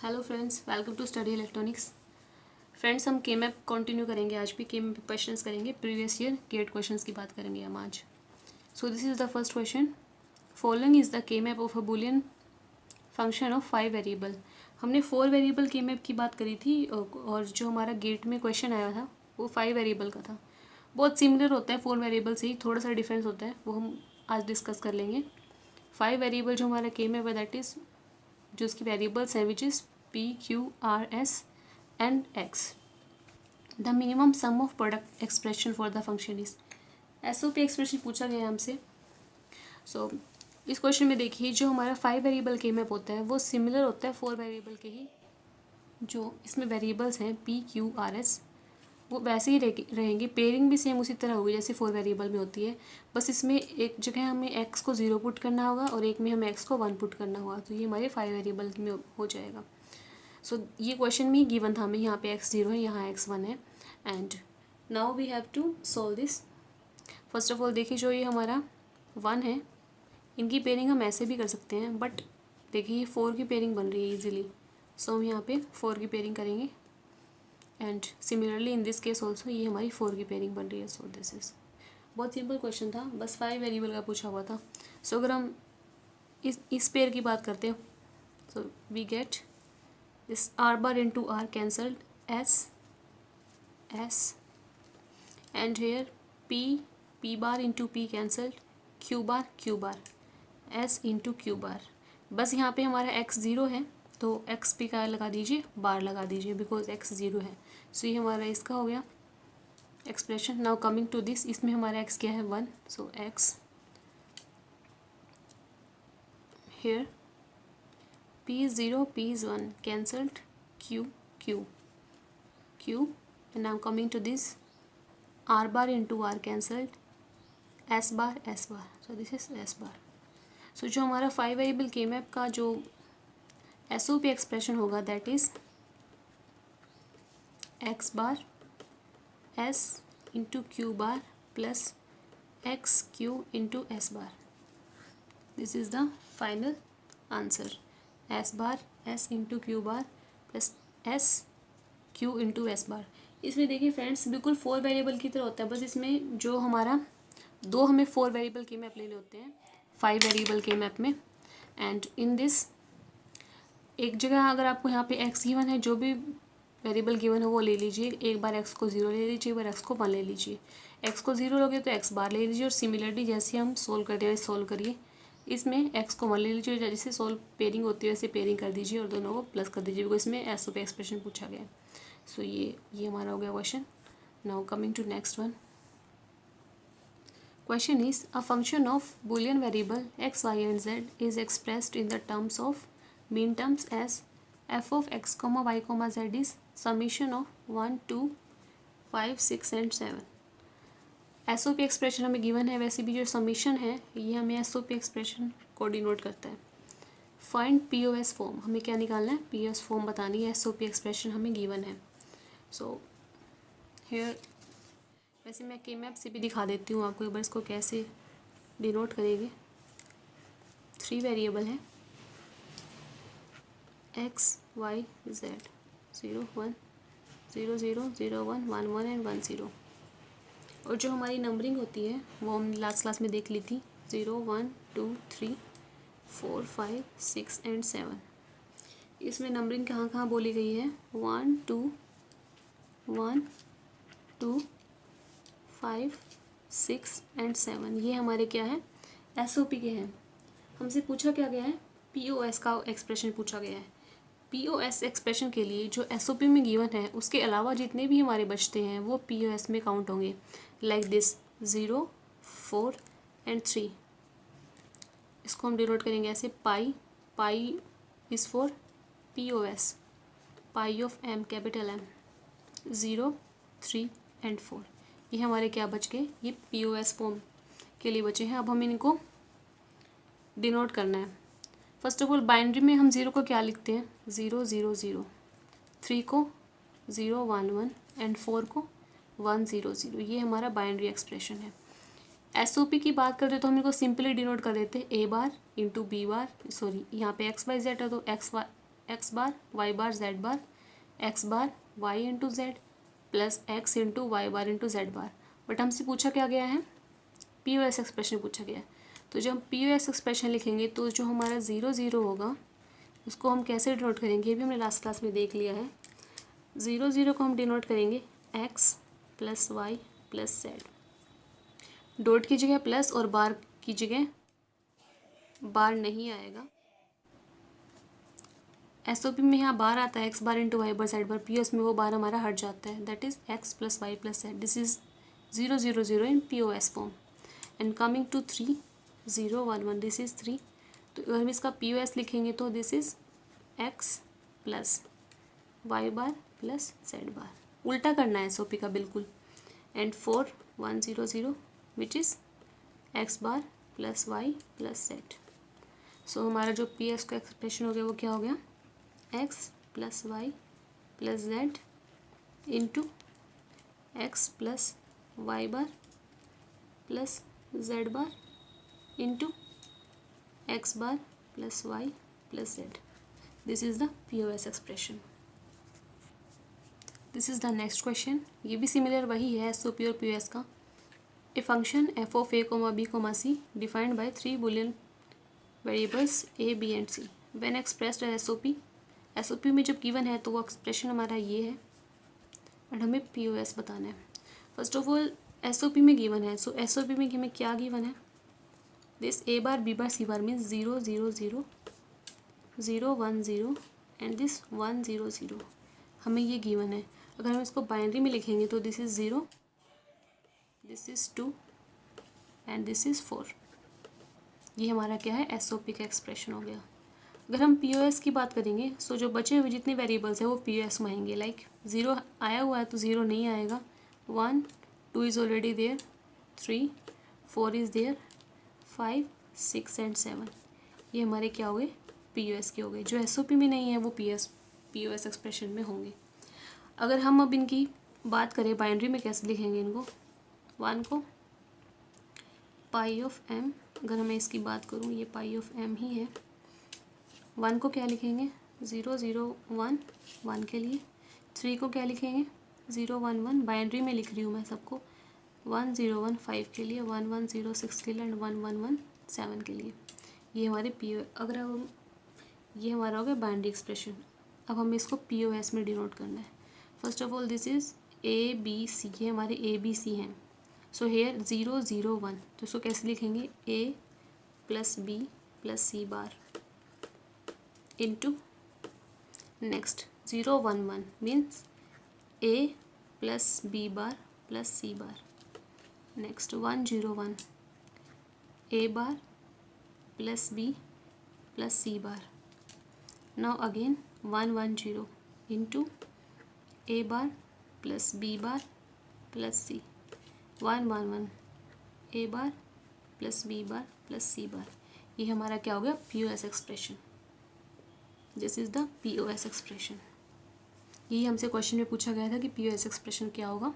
Hello friends, welcome to study electronics. Friends, हम K map continue करेंगे। आज भी के मैप क्वेश्चंस करेंगे। प्रीवियस ईयर गेट क्वेश्चंस की बात करेंगे हम आज। So this is the first question. Following is the K map of a Boolean function of 5 variable. हमने 4 वेरिएबल के मैप की बात करी थी और जो हमारा गेट में क्वेश्चन आया था वो 5 वेरिएबल का था। बहुत सिमिलर होता है 4 वेरिएबल से ही, थोड़ा सा डिफरेंस होता है, वो हम आज डिस्कस कर लेंगे। 5 वेरिएबल जो हमारा के मैप है दैट इज़ जो उसकी वेरिएबल्स हैं which is P, Q, R, S and X. The minimum sum of product expression for the function is SOP expression पूछा गया है हमसे। इस क्वेश्चन में देखिए जो हमारा 5 वेरिएबल के मैप होता है वो सिमिलर होता है 4 वेरिएबल के ही। जो इसमें वेरिएबल्स हैं P, Q, R, S वो वैसे ही रहेंगे। पेयरिंग भी सेम उसी तरह होगी जैसे 4 वेरिएबल में होती है। बस इसमें एक जगह हमें x को 0 पुट करना होगा और एक में हमें x को 1 पुट करना होगा, तो ये हमारे 5 वेरिएबल में हो जाएगा। ये क्वेश्चन में गिवन था हमें, यहाँ पे x 0 है, यहाँ x 1 है। And now we have to solve this. First of all देखिए जो ये हमारा 1 है इनकी पेयरिंग हम ऐसे भी कर सकते हैं, बट देखिए ये 4 की पेयरिंग बन रही है इजीली। सो हम यहाँ पे 4 की पेयरिंग करेंगे and similarly in this case also ये हमारी 4 की पेयरिंग बन रही है। सो दिस इज़ बहुत सिंपल क्वेश्चन था, बस 5 वेरिएबल का पूछा हुआ था। सो अगर हम इस पेयर की बात करते हैं so we get this r bar into r cancelled s and here p bar into p cancelled q bar s into q bar। बस यहाँ पे हमारा x 0 है तो x पे क्या लगा दीजिए, बार लगा दीजिए, बिकॉज x 0 है। सो ये हमारा इसका हो गया expression. Now coming to this, इसमें हमारा x क्या है 1, सो x here p is 0, p is 1 cancelled q and now coming to this r bar into r cancelled s bar, so this is s bar। so जो हमारा 5 variable के map का जो SOP expression होगा that is x bar s into Q bar plus X Q into S bar. This is the final answer. S bar S into Q bar plus S Q into S bar. इसमें देखिए friends बिल्कुल 4 variable की तरह होता है, बस इसमें जो हमारा दो हमें 4 वेरिएबल के मैप लेने होते हैं 5 वेरिएबल के मैप में। एंड इन दिस एक जगह अगर आपको यहाँ पे x गिवन है, जो भी वेरिएबल गिवन है वो ले लीजिए। एक बार x को 0 ले लीजिए, एक बार x को 1 ले लीजिए। x को 0 लोगे तो x बार ले लीजिए और सिमिलरली जैसे हम सोल्व करते हैं सोल्व करिए। इसमें x को 1 ले लीजिए, जैसे सोल्व पेयरिंग होती है वैसे पेयरिंग कर दीजिए और दोनों को प्लस कर दीजिए, बिकॉज इसमें SOP एक्सप्रेशन पूछा गया है। सो ये हमारा हो गया question. Now coming to next one. Question is a function of boolean variable x, y and z is expressed in the terms of mean terms as f of x, y, z is summation of 1, 2, 5, 6 and 7। SOP expression हमें given है, वैसे भी जो summation है ये हमें SOP expression को denote करता है। फाइंड POS फॉर्म, हमें क्या निकालना है, POS फॉर्म बतानी है। SOP एक्सप्रेशन हमें गिवन है। सो हेयर वैसे मैं के मैप से भी दिखा देती हूँ आपको एक बार इसको कैसे डिनोट करेंगे। 3 वेरिएबल है x, y, z 0, 1, 0, 0, 0, 1, 1, 1 एंड 1, 0। और जो हमारी नंबरिंग होती है वो हम लास्ट क्लास में देख ली थी 0, 1, 2, 3, 4, 5, 6 एंड 7। इसमें नंबरिंग कहाँ कहाँ बोली गई है 1, 2, 1, 2, 5, 6 एंड 7। ये हमारे क्या है SOP के हैं। हमसे पूछा क्या गया है POS का एक्सप्रेशन पूछा गया है। POS एक्सप्रेशन के लिए जो SOP में गिवन है उसके अलावा जितने भी हमारे बचते हैं वो POS में काउंट होंगे। Like this 0, 4 and 3। इसको हम डिनोट करेंगे ऐसे pi is for POS, pi of M, capital M, 0, 3 and 4। ये हमारे क्या बच गए, ये POS फॉर्म के लिए बचे हैं। अब हमें इनको डिनोट करना है। फर्स्ट ऑफ ऑल बाइनरी में हम 0 को क्या लिखते हैं 0, 0, 0, 3 को 0, 1, 1 एंड 4 को 1, 0, 0। ये हमारा बाइनरी एक्सप्रेशन है। SOP की बात करते तो हम इनको सिंपली डिनोट कर देते हैं A bar into B bar, sorry यहाँ पे x y z है तो x x bar y bar z bar, x bar y into z plus x into y bar into z bar. But हमसे पूछा क्या गया है, पी ओ एस एक्सप्रेशन पूछा गया है। तो जब हम पी ओ एस एक्सप्रेशन लिखेंगे तो जो हमारा 0 0 होगा उसको हम कैसे डिनोट करेंगे, ये भी हमने लास्ट क्लास में देख लिया है। 0 0 को हम डिनोट करेंगे x plus Y plus z, dot की जगह प्लस और बार की जगह बार नहीं आएगा। एसओपी में यहाँ बार आता है x bar into y bar z bar, P में वो बार हमारा हट जाता है, that is x plus Y plus z. This is 0 0 0 in P O S form. And coming to 3 0 1 1, this is 3। तो अगर हम इसका पी ओ एस लिखेंगे तो this is x plus Y bar plus Z bar, उल्टा करना है SOP का बिल्कुल। And 4 1 0 0 which is X bar plus Y plus Z. So हमारा जो पी एस का एक्सप्रेशन हो गया वो क्या हो गया, x plus Y plus z into x plus Y bar plus Z bar into x bar plus Y plus z. This is the P O S expression. This is the next question, ये भी similar वही है S O P और P O S का। A function F of A comma B comma C defined by 3 boolean variables A B and C when expressed as S O P. S O P में जब given है तो वो expression हमारा ये है और हमें पी ओ एस बताना है। First of all S O P में गिवन है, सो एस ओ पी में हमें क्या गिवन है, this A bar B bar C bar means 0 0 0 0 1 0 and this 1 0 0, हमें ये गिवन है। अगर हम इसको बाइनरी में लिखेंगे तो this is 0, this is 2 and this is 4। ये हमारा क्या है, एस ओ पी का एक्सप्रेशन हो गया। अगर हम पी ओ एस की बात करेंगे सो जो बचे हुए जितने वेरिएबल्स हैं वो पी ओ एस में आएंगे। लाइक 0 आया हुआ है तो 0 नहीं आएगा, 1 2 is already there, 3 4 is there, 5 6 and 7, ये हमारे क्या हो गए, पी ओ एस के हो गए। जो एस ओ पी में नहीं है वो पी ओ एस एक्सप्रेशन में होंगे। अगर हम अब इनकी बात करें बाइनरी में कैसे लिखेंगे इनको, 1 को पाई ऑफ एम, अगर मैं इसकी बात करूँ ये पाई ऑफ एम ही है। 1 को क्या लिखेंगे, 0 0 1 1 के लिए। 3 को क्या लिखेंगे, 0 1 1, बाइनरी में लिख रही हूँ मैं सबको, 1 0 1 5 के लिए, 1 1 0 6 के लिए एंड 1 1 1 7 के लिए। ये हमारे पी ओ, अगर हम ये हमारा हो गया बाइनरी एक्सप्रेशन। अब हमें इसको पी ओ एस में डिनोट करना है। First of all this is A B C, ये हमारे ए बी सी हैं। सो हेयर 0 0 1, तो इसको कैसे लिखेंगे, A plus B plus C bar into next 0 1 1 means A plus B bar plus C bar. Next 1 0 1 A bar plus B plus C bar. Now again 1 1 0 into A bar plus B bar plus C, 1 1 1 A bar plus B bar plus C bar. ये हमारा क्या हो गया, P O S expression. This is the P O S expression. यही हमसे question में पूछा गया था कि पी ओ एस एक्सप्रेशन क्या होगा।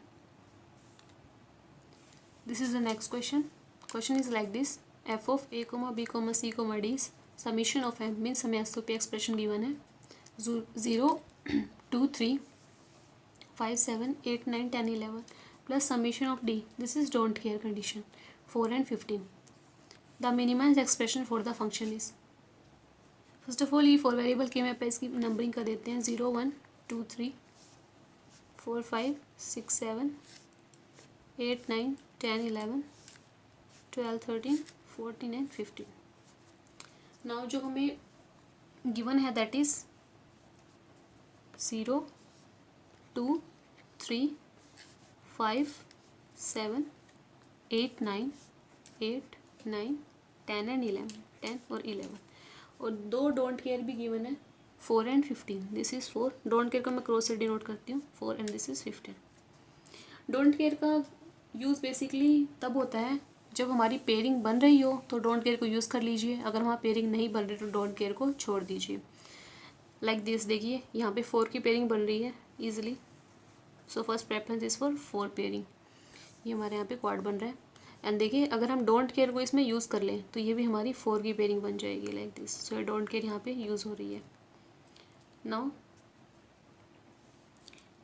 This is the next question. Question is like this, F of A comma B comma C comma D summation of M means हमें S O P expression given है 0 2 3 5 7 8 9 10 11 plus summation of d, this is don't care condition, 4 and 15. The minimized expression for the function is, first of all ये 4 variable के मैं पे इसकी numbering कर देते हैं, 0 1 2 3 4 5 6 7 8 9 10 11 12 13 14 एंड 15। नाउ जो हमें गिवन है दैट इज़ 0 2 3 5 7 8 9 8 9 10 एंड 11, 10 और 11, और 2 डोंट केयर भी गिवन है 4 and 15। This is 4, don't care को मैं क्रॉस से डिनोट करती हूँ, 4 and this is 15। Don't care का यूज़ बेसिकली तब होता है जब हमारी पेयरिंग बन रही हो तो डोंट केयर को यूज़ कर लीजिए, अगर वहाँ पेयरिंग नहीं बन रही तो डोंट केयर को छोड़ दीजिए। लाइक दिस देखिए यहाँ पे 4 की पेयरिंग बन रही है easily, so first preference is for 4 pairing. ये हमारे यहाँ पे क्वाड बन रहा है एंड देखिए अगर हम डोंट केयर को इसमें यूज़ कर लें तो ये भी हमारी 4 की पेयरिंग बन जाएगी like this. So don't care यहाँ पे यूज़ हो रही है। नाउ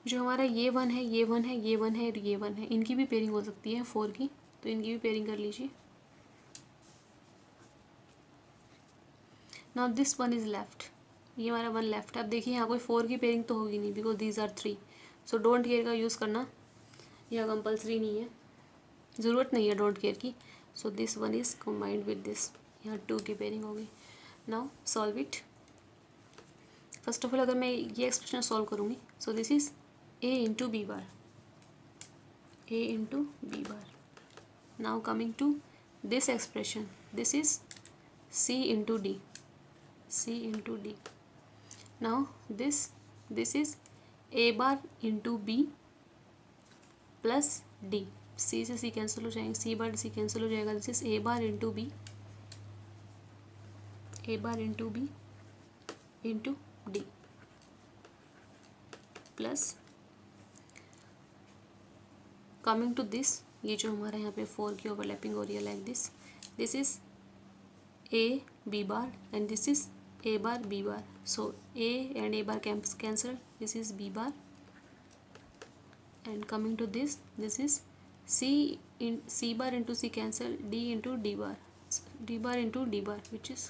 जो हमारा ये वन है, ये वन है, ये वन है और ये वन है, इनकी भी पेयरिंग हो सकती है 4 की, तो इनकी भी पेयरिंग कर लीजिए। Now this one is left, ये हमारा वन लेफ्ट है। अब देखिए यहाँ कोई 4 की पेयरिंग तो होगी नहीं, because these are 3, so don't care का यूज़ करना यह कंपल्सरी नहीं है, ज़रूरत नहीं है डोंट केयर की। So this one is combined with this, यहाँ 2 की पेयरिंग होगी। Now solve it. First of all अगर मैं ये एक्सप्रेशन सॉल्व करूँगी, so this is a into B bar, a into B bar. Now coming to this expression, this is c into D, c into D. Now this is a bar into B plus D, C से C cancel हो जाएंगे, सी बार सी cancel हो जाएगा। This is A bar into B, A bar into B into D plus coming to this, ये जो हमारा यहाँ पे 4 की ओवरलैपिंग हो रही है like this, this is A B bar and this is A bar B bar, so A and A bar cancel, this is B bar and coming to this is c bar into c cancel, d into d bar, d bar into d bar which is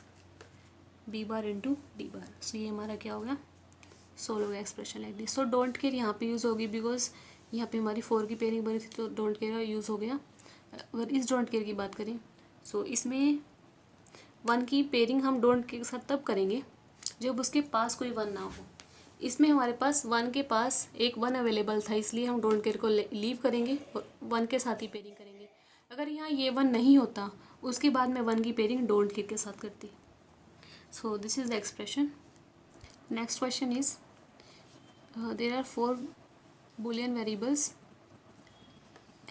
b bar into d bar। सो ये हमारा क्या हो गया, solve हो गया expression like this. So don't care यहाँ पे use होगी बिकॉज यहाँ पे हमारी 4 की पेयरिंग बनी थी, तो डोंट केयर यूज़ हो गया। अगर इस डोंट केयर की बात करें, सो इसमें 1 की पेयरिंग हम डोंट केयर के साथ तब करेंगे जब उसके पास कोई 1 ना हो। इसमें हमारे पास 1 के पास एक 1 अवेलेबल था, इसलिए हम डोंट केयर को लीव करेंगे और 1 के साथ ही पेयरिंग करेंगे। अगर यहाँ ये 1 नहीं होता, उसके बाद मैं 1 की पेयरिंग डोंट केयर के साथ करती। So this is the expression. Next question is there are 4 boolean variables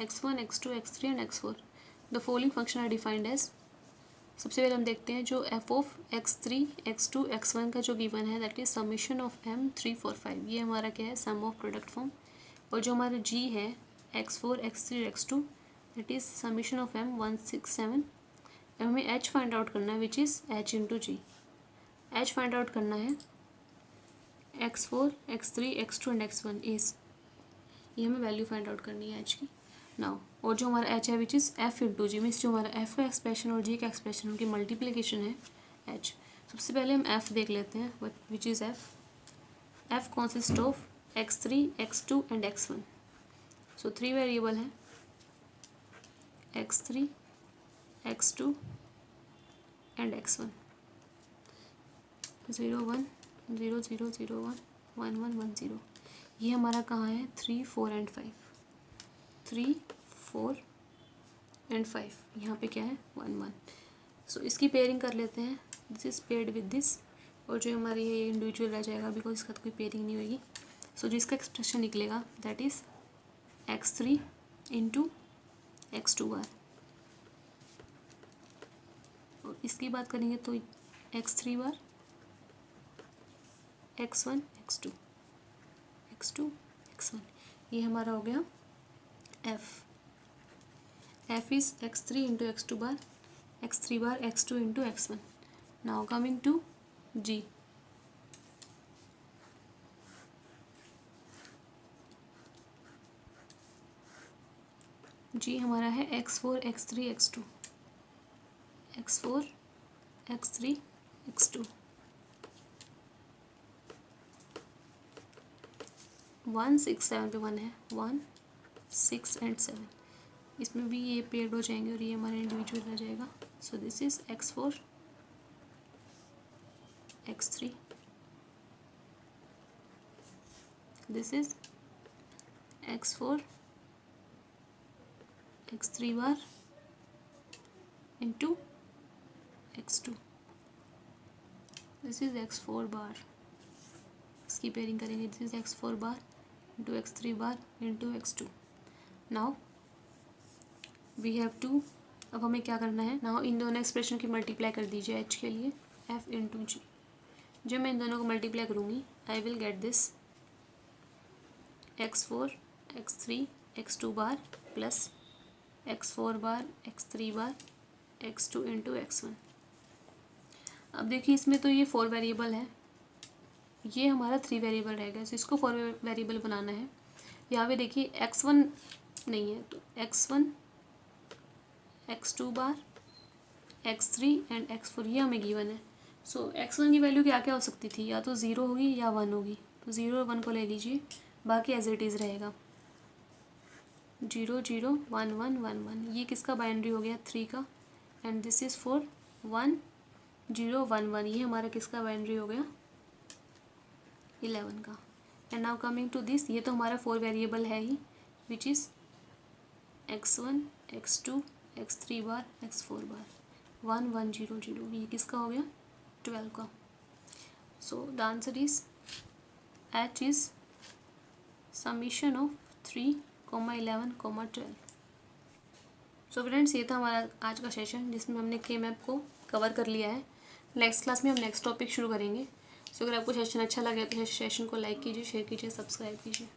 x1, x2, x3 and x4। The following function are defined as. सबसे पहले हम देखते हैं जो f of x3, x2, x1 का जो गिवन है that is summation of m 3, 4, 5, ये हमारा क्या है, सम ऑफ प्रोडक्ट फॉर्म। और जो हमारा g है x4, x3, x2 that is summation of m 1, 6, 7। अब हमें h फाइंड आउट करना है which is h into G. h find out करना है x4, x3, x2 and x1 is, ये हमें वैल्यू फाइंड आउट करनी है h की। नाउ और जो हमारा h है which is f into G, means जो हमारा f का एक्सप्रेशन और g का एक्सप्रेशन उनकी मल्टीप्लिकेशन है h। सबसे पहले हम f देख लेते हैं विच is f consist of x3, x2 and x1। So 3 variable हैं x3, x2 एंड x1। 0, 1, 0, 0, 0, 1, 1, 1, 1, 0। ये हमारा कहाँ है, 3, 4 एंड 5, 3, 4 एंड 5, यहाँ पे क्या है 1, 1। सो इसकी पेयरिंग कर लेते हैं, this is paired with this, और जो हमारी ये इंडिविजुअल रह जाएगा बिकॉज इसका तो कोई पेयरिंग नहीं होगी। सो जिसका एक्सप्रेशन निकलेगा that is x3 into x2 बार, और इसकी बात करेंगे तो x3 बार, x1, x2, x2, x1, ये हमारा हो गया f is x3 into x2 bar, x3 bar, x2 into x1। now coming to g, g हमारा है x4, x3, x2, x4, x3, x2, 1, 6, 7 पे 1 है, 1, 6 एंड 7, इसमें भी ये पेयर्ड हो जाएंगे और ये हमारा इंडिविजुअल रह जाएगा। So this is x4, x3, this is x4, x3 bar into x2, this is x4 bar, इसकी पेयरिंग करेंगे, this is x4 bar into x3 bar into x2। Now we have to, अब हमें क्या करना है, now in दोनों expression की multiply कर दीजिए h के लिए, f इंटू जी। जब मैं इन दोनों को मल्टीप्लाई करूँगी I will get this x4, x3, x2 bar plus x4 bar, x3 bar, x2 into x1। अब देखिए इसमें तो ये 4 वेरिएबल है, ये हमारा 3 वेरिएबल रहेगा, तो इसको 4 वेरिएबल बनाना है। यहाँ पे देखिए x1 नहीं है, तो x1, x2 bar, x3 and x4 ये हमें गिवन है। सो x1 की वैल्यू क्या क्या हो सकती थी, या तो 0 होगी या 1 होगी, तो 0 और 1 को ले लीजिए, बाकी एज इट इज़ रहेगा 0 0 1 1 1 1। ये किसका बाइनरी हो गया, 3 का, एंड दिस इज़ फॉर 1 0 1 1, ये हमारा किसका बाइनरी हो गया, 11 का। And now coming to this, ये तो हमारा 4 वेरिएबल है ही, which is x1 x2 x3 bar x4 बार, 1 1 0 0, ये किसका हो गया, 12 का। So the answer is h is summation of 3, 11, 12। So friends, ये था हमारा आज का सेशन जिसमें हमने के मैप को कवर कर लिया है। नेक्स्ट क्लास में हम नेक्स्ट टॉपिक शुरू करेंगे। सो अगर आपको सेशन अच्छा लगे तो सेशन को लाइक कीजिए, शेयर कीजिए, सब्सक्राइब कीजिए।